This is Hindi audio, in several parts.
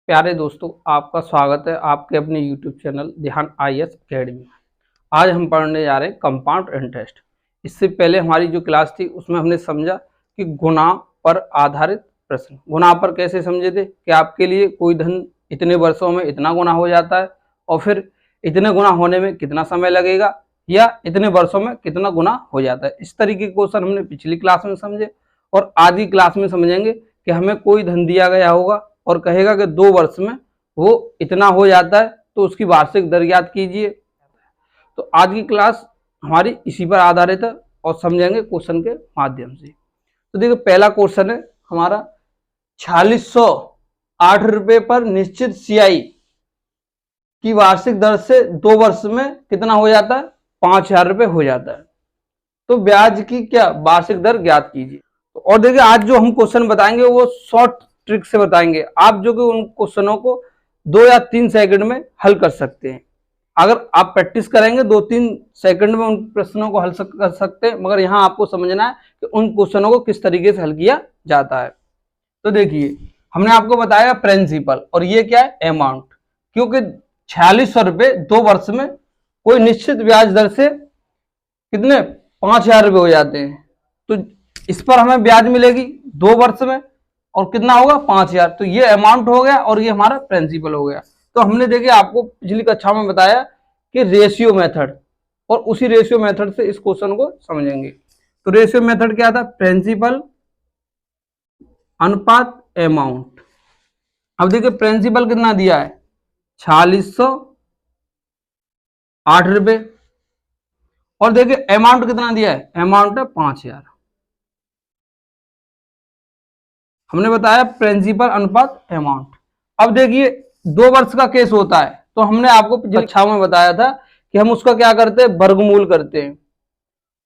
प्यारे दोस्तों, आपका स्वागत है आपके अपने YouTube चैनल ध्यान IAS अकेडमी में। आज हम पढ़ने जा रहे हैं कंपाउंड इंटरेस्ट। इससे पहले हमारी जो क्लास थी उसमें हमने समझा कि गुणा पर आधारित प्रश्न। गुणा पर कैसे समझे थे कि आपके लिए कोई धन इतने वर्षों में इतना गुना हो जाता है और फिर इतने गुना होने में कितना समय लगेगा या इतने वर्षों में कितना गुना हो जाता है। इस तरीके के क्वेश्चन हमने पिछली क्लास में समझे और आज की क्लास में समझेंगे कि हमें कोई धन दिया गया होगा और कहेगा कि 2 वर्ष में वो इतना हो जाता है, तो उसकी वार्षिक दर ज्ञात कीजिए। तो आज की क्लास हमारी इसी पर आधारित है और समझेंगे क्वेश्चन के माध्यम से। तो देखिए, पहला क्वेश्चन है हमारा 4608 रुपए पर निश्चित CI की वार्षिक दर से 2 वर्ष में कितना हो जाता है? 5000 रुपए हो जाता है। तो ब्याज की क्या वार्षिक दर ज्ञात कीजिए। और देखिए, आज जो हम क्वेश्चन बताएंगे वो शॉर्ट ट्रिक से बताएंगे। आप जो कि उन क्वेश्चनों को 2 या 3 सेकंड में हल कर सकते हैं। अगर आप प्रैक्टिस करेंगे 2-3 सेकंड में उन प्रश्नों को हल कर सकते हैं, मगर यहाँ आपको समझना है कि उन क्वेश्चनों को किस तरीके से हल किया जाता है। तो देखिए, हमने आपको बताया प्रिंसिपल और ये क्या है? अमाउंट। क्योंकि 4600 रुपए 2 वर्ष में कोई निश्चित ब्याज दर से कितने 5000 रुपए हो जाते हैं, तो इस पर हमें ब्याज मिलेगी 2 वर्ष में और कितना होगा? 5000। तो ये अमाउंट हो गया और ये हमारा प्रिंसिपल हो गया। तो हमने देखिए आपको पिछली कक्षा में बताया कि रेशियो मेथड, और उसी रेशियो मेथड से इस क्वेश्चन को समझेंगे। तो रेशियो मेथड क्या था? प्रिंसिपल अनुपात अमाउंट। अब देखिए, प्रिंसिपल कितना दिया है? 4608 रुपए, और देखिए अमाउंट कितना दिया है? अमाउंट है 5000। हमने बताया प्रिंसिपल अनुपात अमाउंट। अब देखिए, 2 वर्ष का केस होता है तो हमने आपको कक्षा में बताया था कि हम उसका क्या करते हैं? वर्गमूल करते हैं।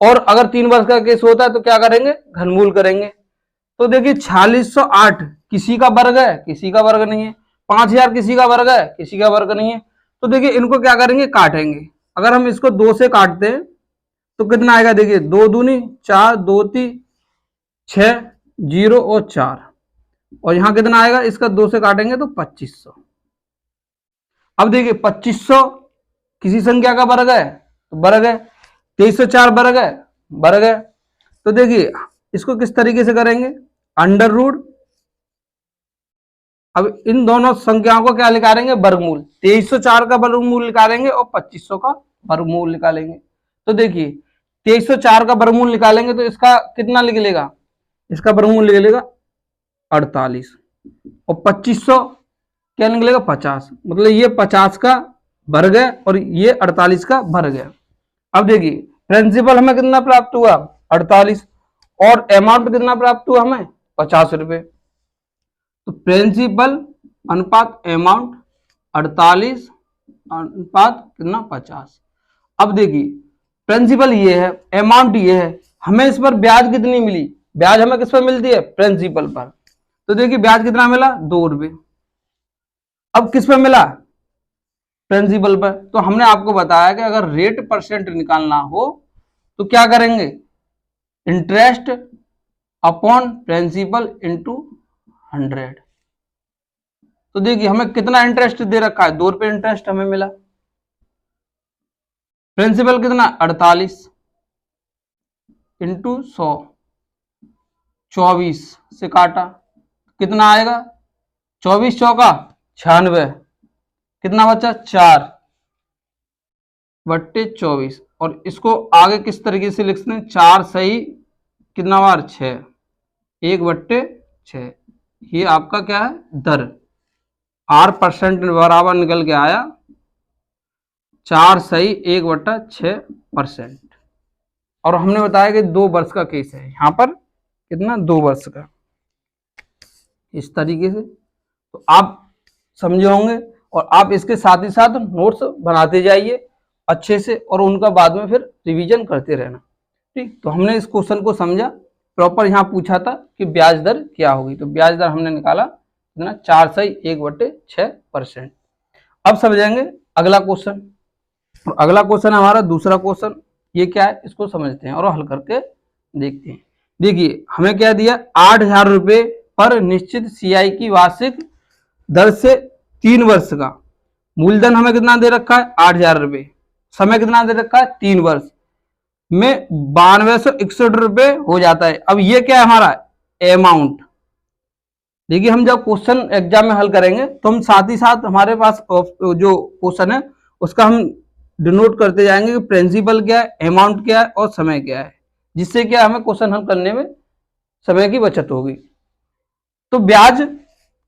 और अगर 3 वर्ष का केस होता है तो क्या करेंगे? घनमूल करेंगे। तो देखिए, 4608 किसी का वर्ग है? किसी का वर्ग नहीं है। 5000 किसी का वर्ग है? किसी का वर्ग नहीं है। तो देखिए, इनको क्या करेंगे? काटेंगे। अगर हम इसको 2 से काटते हैं तो कितना आएगा? देखिए, 2 दूनी 4, 2 ती 6, 0 और 4, और यहां कितना आएगा? इसका 2 से काटेंगे तो 2500। अब देखिए, 2500 किसी संख्या का वर्ग है तो वर्ग है। 2304 वर्ग है, वर्ग है। तो देखिए, इसको किस तरीके से करेंगे? Under root. अब इन दोनों संख्याओं को क्या निकालेंगे? वर्गमूल। 2304 का वर्गमूल निकालेंगे और 2500 का वर्गमूल निकालेंगे। तो देखिए, 2304 का वर्गमूल निकालेंगे तो इसका कितना निकलेगा? इसका वर्गमूल निकलेगा 48, और 2500 क्या निकलेगा? 50। मतलब ये 50 का वर्ग है और ये 48 का वर्ग है। अब देखिए, प्रिंसिपल हमें कितना प्राप्त हुआ? 48, और अमाउंट कितना प्राप्त हुआ हमें? 50 रुपए। तो प्रिंसिपल अनुपात अमाउंट 48 अनुपात कितना? 50। अब देखिए, प्रिंसिपल ये है, अमाउंट ये है, हमें इस पर ब्याज कितनी मिली? ब्याज हमें किस पर मिलती है? प्रिंसिपल पर। तो देखिए, ब्याज कितना मिला? 2 रुपए। अब किस पर मिला? प्रिंसिपल पर। तो हमने आपको बताया कि अगर रेट परसेंट निकालना हो तो क्या करेंगे? Interest upon principal into 100। तो देखिए, हमें कितना इंटरेस्ट दे रखा है? 2 रुपए इंटरेस्ट हमें मिला। प्रिंसिपल कितना? 48 इंटू 100, 24 से काटा कितना आएगा? 24 चौका 96, कितना बचा? 4 बट्टे 24। और इसको आगे किस तरीके से लिखते हैं? 4 सही कितना बार? 6, 1 बट्टे 6। ये आपका क्या है? दर। R परसेंट बराबर निकल के आया 4 सही 1 बट्टा 6%। और हमने बताया कि 2 वर्ष का केस है, यहां पर कितना? 2 वर्ष का। इस तरीके से तो आप समझे होंगे, और आप इसके साथ ही साथ नोट्स बनाते जाइए अच्छे से, और उनका बाद में फिर रिवीजन करते रहना। ठीक, तो हमने इस क्वेश्चन को समझा प्रॉपर। यहाँ पूछा था कि ब्याज दर क्या होगी, तो ब्याज दर हमने निकाला कितना? 4 सही 1 बट्टे 6%। अब समझेंगे अगला क्वेश्चन। और अगला क्वेश्चन हमारा दूसरा क्वेश्चन। ये क्या है? इसको समझते हैं और हल करके देखते हैं। देखिए, हमें क्या दिया? 8000 रुपए पर निश्चित CI की वार्षिक दर से 3 वर्ष का। मूलधन हमें कितना दे रखा है 8,000 रुपये, समय कितना दे रखा है 3 वर्ष में 9261 रुपये हो जाता है। अब ये क्या है हमारा अमाउंट। देखिए हम जब क्वेश्चन एग्जाम में हल करेंगे तो हम साथ ही साथ हमारे पास जो क्वेश्चन है उसका हम डिनोट करते जाएंगे कि प्रिंसिपल क्या है, अमाउंट क्या है और समय क्या है, जिससे क्या हमें क्वेश्चन हल करने में समय की बचत होगी। तो ब्याज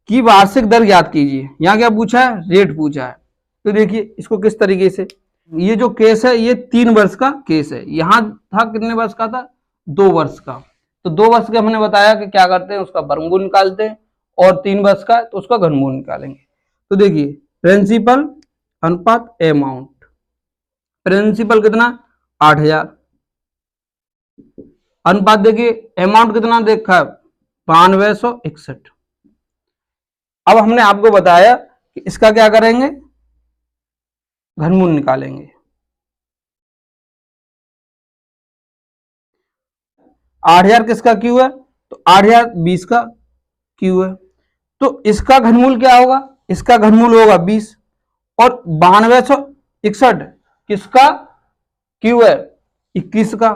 की वार्षिक दर ज्ञात कीजिए। यहाँ क्या पूछा है, रेट पूछा है। तो देखिए इसको किस तरीके से, ये जो केस है ये 3 वर्ष का केस है, यहाँ था कितने वर्ष का था 2 वर्ष का। तो 2 वर्ष का हमने बताया कि क्या करते हैं उसका वर्गमूल निकालते हैं, और 3 वर्ष का है तो उसका घनमूल निकालेंगे। तो देखिए प्रिंसिपल अनुपात अमाउंट, प्रिंसिपल कितना 8,000, अनुपात देखिए अमाउंट कितना देखा है 9261। अब हमने आपको बताया कि इसका क्या करेंगे, घनमूल निकालेंगे। 8,000 किसका क्यू है, तो 8,000 20 का क्यू है, तो इसका घनमूल क्या होगा, इसका घनमूल होगा 20, और 9261 किसका क्यू है 21 का,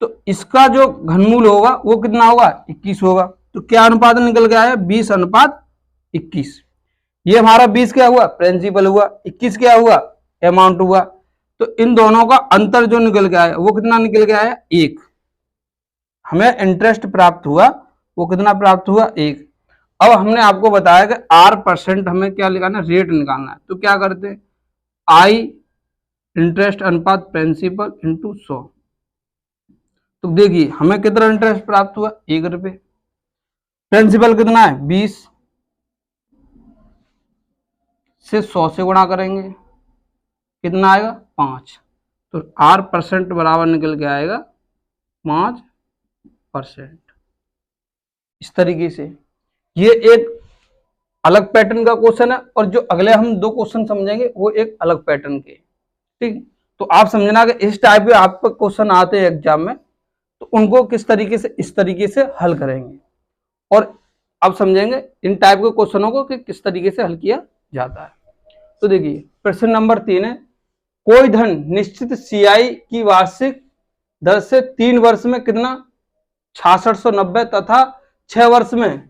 तो इसका जो घनमूल होगा वो कितना होगा 21 होगा। तो क्या अनुपात निकल के आया 20:21। ये हमारा 20 क्या हुआ प्रिंसिपल हुआ, 21 क्या हुआ अमाउंट हुआ। तो इन दोनों का अंतर जो निकल के आया वो कितना निकल के आया 1। हमें इंटरेस्ट प्राप्त हुआ वो कितना प्राप्त हुआ 1। अब हमने आपको बताया कि R% हमें क्या निकालना है, रेट निकालना है। तो क्या करते हैं I इंटरेस्ट अनुपात प्रिंसिपल इंटू 100। तो देखिए हमें कितना इंटरेस्ट प्राप्त हुआ 1 रुपये, प्रिंसिपल कितना है 20 से 100 से गुणा करेंगे कितना आएगा 5, तो R% बराबर निकल के आएगा 5%। इस तरीके से ये एक अलग पैटर्न का क्वेश्चन है, और जो अगले हम 2 क्वेश्चन समझेंगे वो एक अलग पैटर्न के। ठीक, तो आप समझना कि इस टाइप के आपको क्वेश्चन आते हैं एग्जाम में, तो उनको किस तरीके से इस तरीके से हल करेंगे, और अब समझेंगे इन टाइप के क्वेश्चनों को कि किस तरीके से हल किया जाता है। तो देखिए प्रश्न नंबर 3 है, कोई धन निश्चित CI की वार्षिक दर से 3 वर्ष में कितना 6690 तथा 6 वर्ष में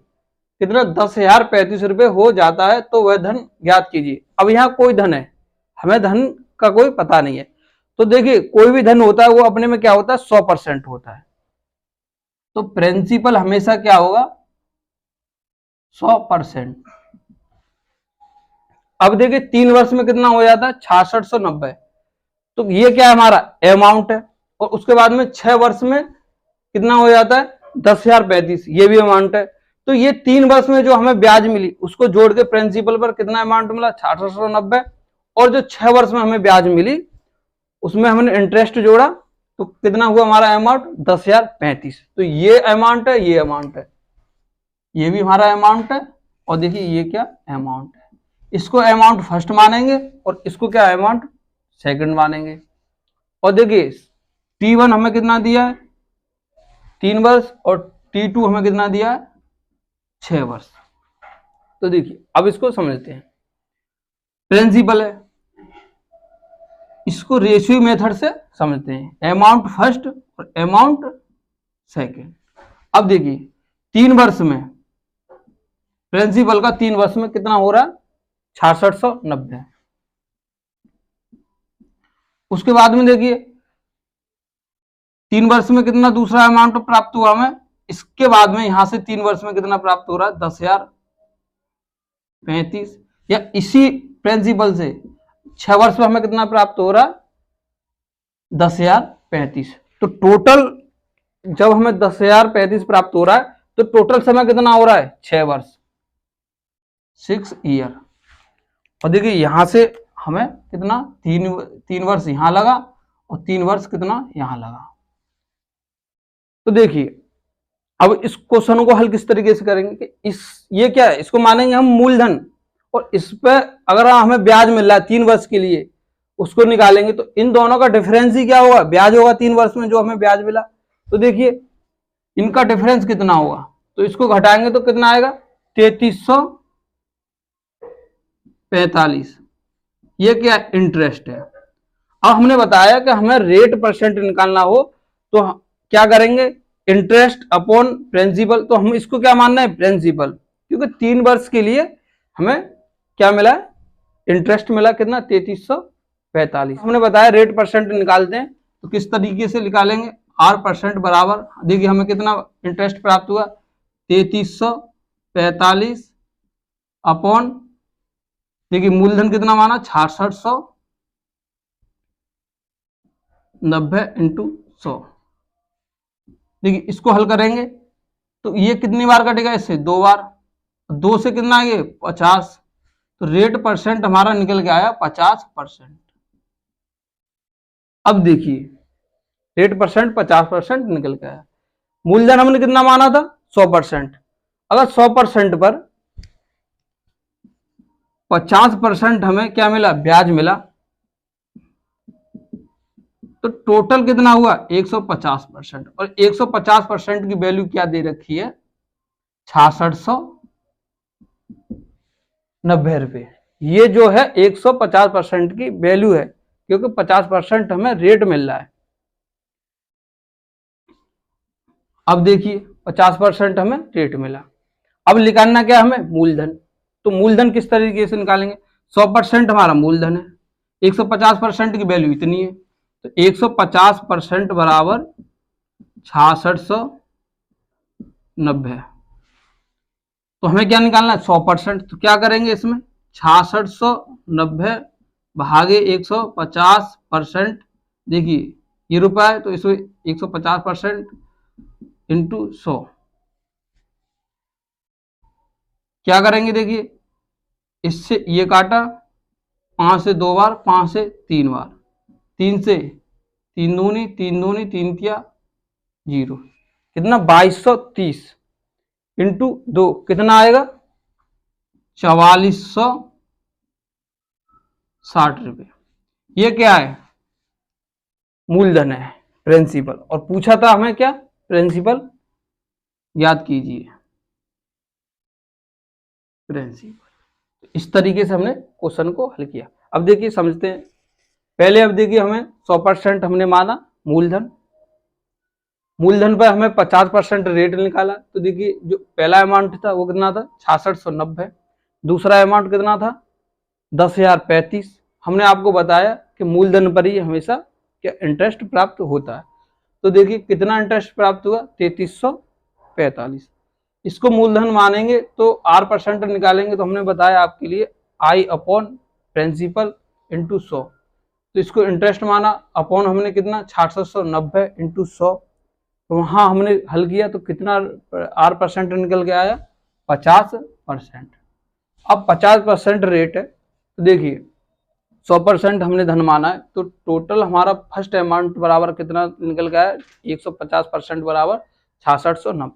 कितना 10,035 रुपये हो जाता है, तो वह धन ज्ञात कीजिए। अब यहाँ कोई धन है, हमें धन का कोई पता नहीं है। तो देखिए कोई भी धन होता है वो अपने में क्या होता है 100% होता है, तो प्रिंसिपल हमेशा क्या होगा 100%। अब देखिए 3 वर्ष में कितना हो जाता है 6690, तो ये क्या है हमारा अमाउंट है, और उसके बाद में 6 वर्ष में कितना हो जाता है 10,035, ये भी अमाउंट है। तो ये 3 वर्ष में जो हमें ब्याज मिली उसको जोड़ के प्रिंसिपल पर कितना अमाउंट मिला 6690, और जो 6 वर्ष में हमें ब्याज मिली उसमें हमने इंटरेस्ट जोड़ा तो कितना हुआ हमारा अमाउंट 10,035। तो ये अमाउंट है, ये अमाउंट है, ये भी हमारा अमाउंट है, और देखिए ये क्या अमाउंट है। इसको अमाउंट फर्स्ट मानेंगे और इसको क्या अमाउंट सेकंड मानेंगे। और देखिए T1 हमें कितना दिया है 3 वर्ष, और T2 हमें कितना दिया है 6 वर्ष। तो देखिए अब इसको समझते हैं, प्रिंसिपल है, इसको रेशियो मेथड से समझते हैं, अमाउंट फर्स्ट और अमाउंट सेकंड। अब देखिए 3 वर्ष में प्रिंसिपल का 3 वर्ष में कितना हो रहा है 6690। उसके बाद में देखिए 3 वर्ष में कितना दूसरा अमाउंट प्राप्त हुआ हमें, इसके बाद में यहां से 3 वर्ष में कितना प्राप्त हो रहा है 10,035, या इसी प्रिंसिपल से 6 वर्ष में हमें कितना प्राप्त हो रहा है 10,035। तो टोटल जब हमें 10,035 प्राप्त हो रहा है तो टोटल समय कितना हो रहा है 6 वर्ष 6 ईयर। और देखिए यहां से हमें कितना 3 वर्ष यहां लगा और 3 वर्ष कितना यहां लगा। तो देखिए अब इस क्वेश्चन को हल किस तरीके से करेंगे कि ये क्या है, इसको मानेंगे हम मूलधन, और इस पे अगर हमें ब्याज मिल रहा है 3 वर्ष के लिए उसको निकालेंगे, तो इन दोनों का डिफरेंस ही क्या होगा ब्याज होगा 3 वर्ष में जो हमें ब्याज मिला। तो देखिए इनका डिफरेंस कितना होगा, तो इसको घटाएंगे तो कितना आएगा 3300 45, ये क्या इंटरेस्ट है। अब हमने बताया कि हमें रेट परसेंट निकालना हो तो क्या करेंगे, इंटरेस्ट अपॉन प्रिंसिपल, तो हम इसको क्या मानना है, प्रिंसिपल, क्योंकि 3 वर्ष के लिए हमें क्या मिला, इंटरेस्ट मिला कितना, 3345। हमने बताया रेट परसेंट निकालते हैं तो किस तरीके से निकालेंगे, आर परसेंट बराबर, देखिए हमें कितना इंटरेस्ट प्राप्त हुआ, 3345 अपॉन, देखिए मूलधन कितना माना, 6690 इंटू 100। देखिए इसको हल करेंगे तो ये कितनी बार कटेगा, इससे 2 बार, 2 से कितना आएगा 50, तो रेट परसेंट हमारा निकल के आया 50%। अब देखिए रेट परसेंट 50% निकल के आया, मूलधन हमने कितना माना था 100%, अगर 100% पर 50% हमें क्या मिला, ब्याज मिला, तो टोटल कितना हुआ 150%, और 150% की वैल्यू क्या दे रखी है, 6690 रुपए। ये जो है 150% की वैल्यू है, क्योंकि 50% हमें रेट मिल रहा है। अब देखिए 50% हमें रेट मिला, अब निकालना क्या हमें, मूलधन। तो मूलधन किस तरीके से निकालेंगे, 100% हमारा मूलधन है, 150% की वैल्यू इतनी है, तो 150% बराबर 6690। तो हमें क्या निकालना है, 100%, तो क्या करेंगे इसमें, 6690 भागे 150%, देखिए ये रुपया है तो इसमें 150% इंटू 100, क्या करेंगे, देखिए इससे ये काटा, 5 से 2 बार, 5 से 3 बार, 3 से 3 दूनी 3 दूनी 3 तिया 0, कितना 2230 इंटू 2 कितना आएगा, 4460 रुपये। ये क्या है, मूलधन है, प्रिंसिपल, और पूछा था हमें क्या, प्रिंसिपल याद कीजिए, प्रिंसिपल। इस तरीके से हमने क्वेश्चन को हल किया। अब देखिए समझते हैं, पहले अब देखिए हमें 100% हमने माना मूलधन, मूलधन पर हमें 50% रेट निकाला, तो देखिए जो पहला अमाउंट था वो कितना था 6690, दूसरा अमाउंट कितना था 10,035। हमने आपको बताया कि मूलधन पर ही हमेशा क्या इंटरेस्ट प्राप्त होता है, तो देखिए कितना इंटरेस्ट प्राप्त हुआ 3345। इसको मूलधन मानेंगे तो आर परसेंट निकालेंगे, तो हमने बताया आपके लिए आई अपॉन प्रिंसिपल इंटू 100, तो इसको इंटरेस्ट माना, अपॉन हमने कितना 6690 इंटू 100, तो वहां हमने हल किया तो कितना आर परसेंट निकल के आया 50%। अब 50% रेट है, तो देखिए 100% हमने धन माना है, तो टोटल हमारा फर्स्ट अमाउंट बराबर कितना निकल गया है, 150% बराबर 6690।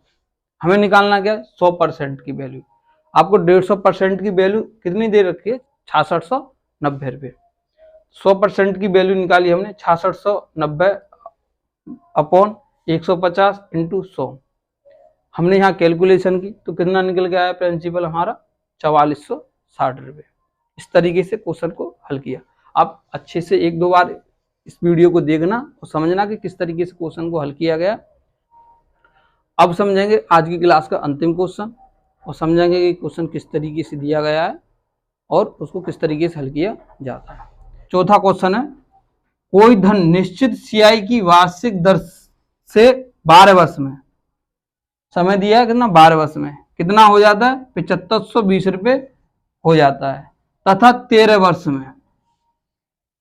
हमें निकालना क्या है 100% की वैल्यू, आपको 150% की वैल्यू कितनी दे रखी है 6690 रुपये। 100% की वैल्यू निकाली हमने 6690 अपॉन 150 इंटू 100, हमने यहाँ कैलकुलेशन की तो कितना निकल के आया प्रिंसिपल हमारा 4460 रुपये। इस तरीके से क्वेश्चन को हल किया। आप अच्छे से 1-2 बार इस वीडियो को देखना और समझना कि किस तरीके से क्वेश्चन को हल किया गया। अब समझेंगे आज की क्लास का अंतिम क्वेश्चन, और समझेंगे कि क्वेश्चन किस तरीके से दिया गया है और उसको किस तरीके से हल किया जाता है। चौथा क्वेश्चन है, कोई धन निश्चित सीआई की वार्षिक दर से 12 वर्ष में, समय दिया है कितना 12 वर्ष में कितना हो जाता है 7520 रुपये हो जाता है, तथा 13 वर्ष में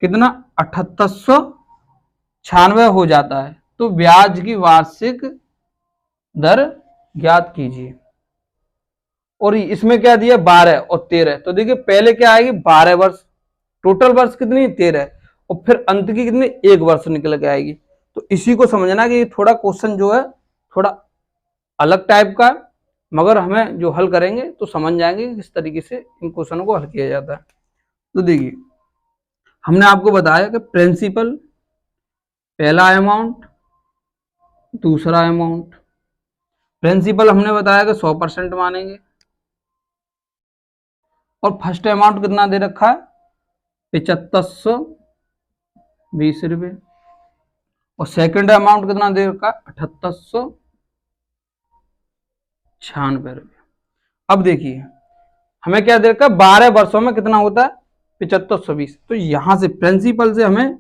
कितना 7896 हो जाता है, तो ब्याज की वार्षिक दर ज्ञात कीजिए। और इसमें क्या दिया 12 और 13, तो देखिए पहले क्या आएगी 12 वर्ष, टोटल वर्ष कितनी 13, और फिर अंत की कितनी 1 वर्ष निकल के आएगी। तो इसी को समझना कि थोड़ा क्वेश्चन जो है थोड़ा अलग टाइप का, मगर हमें जो हल करेंगे तो समझ जाएंगे कि किस तरीके से इन क्वेश्चनों को हल किया जाता है। तो देखिए हमने आपको बताया कि प्रिंसिपल पहला अमाउंट, दूसरा अमाउंट, प्रिंसिपल हमने बताया कि 100% मानेंगे, और फर्स्ट अमाउंट कितना दे रखा है 7520 रुपये, और सेकंड अमाउंट कितना दे रखा है 7896 रुपये। अब देखिए हमें क्या दे रखा है 12 वर्षों में कितना होता है 7520, तो यहां से प्रिंसिपल से हमें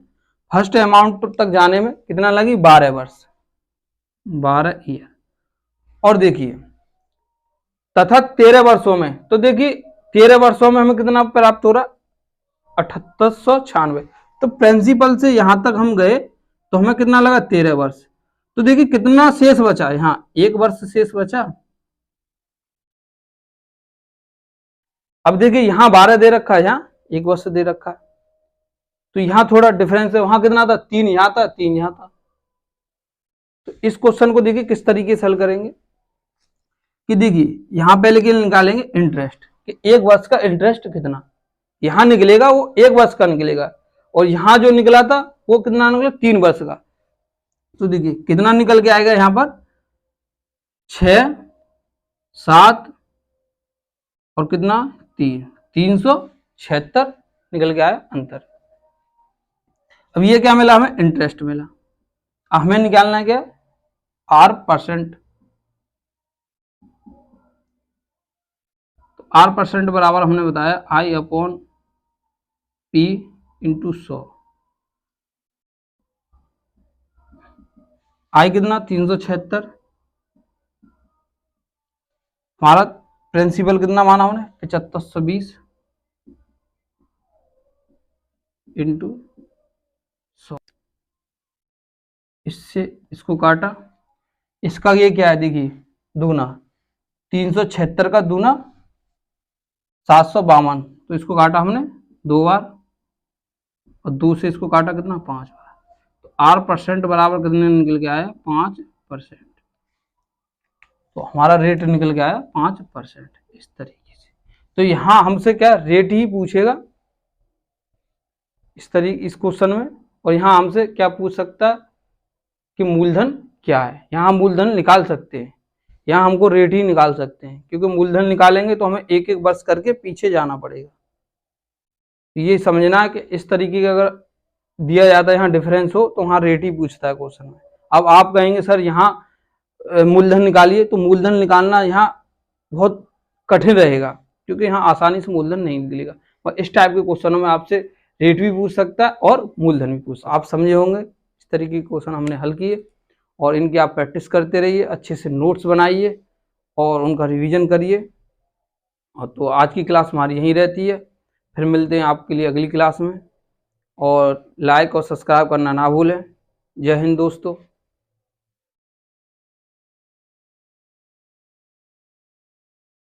फर्स्ट अमाउंट तक जाने में कितना लगी 12 वर्ष, 12 ईयर। और देखिए तथा 13 वर्षों में, तो देखिए 13 वर्षों में हमें कितना प्राप्त हो रहा 7896, तो प्रिंसिपल से यहां तक हम गए तो हमें कितना लगा 13 वर्ष। तो देखिए कितना शेष बचा, यहाँ 1 वर्ष शेष बचा। अब देखिए यहाँ 12 दे रखा है, यहाँ 1 वर्ष दे रखा है, तो यहाँ थोड़ा डिफरेंस है, वहां कितना था 3 यहाँ था 3 यहाँ था। तो इस क्वेश्चन को देखिए किस तरीके से हल करेंगे कि देखिए यहाँ पहले के निकालेंगे इंटरेस्ट कि 1 वर्ष का इंटरेस्ट कितना यहाँ निकलेगा, वो 1 वर्ष का निकलेगा, और यहाँ जो निकला था वो कितना निकला 3 वर्ष का। तो देखिए कितना निकल के आएगा यहाँ पर 6 7 और कितना 376 निकल के आया अंतर। अब ये क्या मिला हमें इंटरेस्ट मिला। हमें निकालना है क्या R%, तो R% बराबर हमने बताया I/P × 100। I कितना 376, हमारा प्रिंसिपल कितना माना हमने 7520 × 100। इससे इसको काटा, इसका ये क्या है देखिए दूना, 376 का दूना 752, तो इसको काटा हमने 2 बार और 2 से इसको काटा कितना 5 बार, तो R% बराबर कितने निकल के आया 5%। तो हमारा रेट निकल के आया 5%। इस तरीके से, तो यहां हमसे क्या रेट ही पूछेगा इस तरीके इस क्वेश्चन में, और यहां हमसे क्या पूछ सकता है कि मूलधन क्या है। यहाँ मूलधन निकाल सकते हैं, यहाँ हमको रेट ही निकाल सकते हैं, क्योंकि मूलधन निकालेंगे तो हमें एक एक वर्ष करके पीछे जाना पड़ेगा। ये समझना है कि इस तरीके का अगर दिया जाता है यहाँ डिफरेंस हो तो वहाँ रेट ही पूछता है क्वेश्चन में। अब आप कहेंगे सर यहाँ मूलधन निकालिए, तो मूलधन निकालना यहाँ बहुत कठिन रहेगा, क्योंकि यहाँ आसानी से मूलधन नहीं निकलेगा। और इस टाइप के क्वेश्चनों में आपसे रेट भी पूछ सकता है और मूलधन भी पूछ सकता है। आप समझे होंगे इस तरीके के क्वेश्चन हमने हल किए, और इनकी आप प्रैक्टिस करते रहिए, अच्छे से नोट्स बनाइए और उनका रिवीजन करिए। और तो आज की क्लास हमारी यहीं रहती है, फिर मिलते हैं आपके लिए अगली क्लास में, और लाइक और सब्सक्राइब करना ना भूलें। जय हिंद दोस्तों।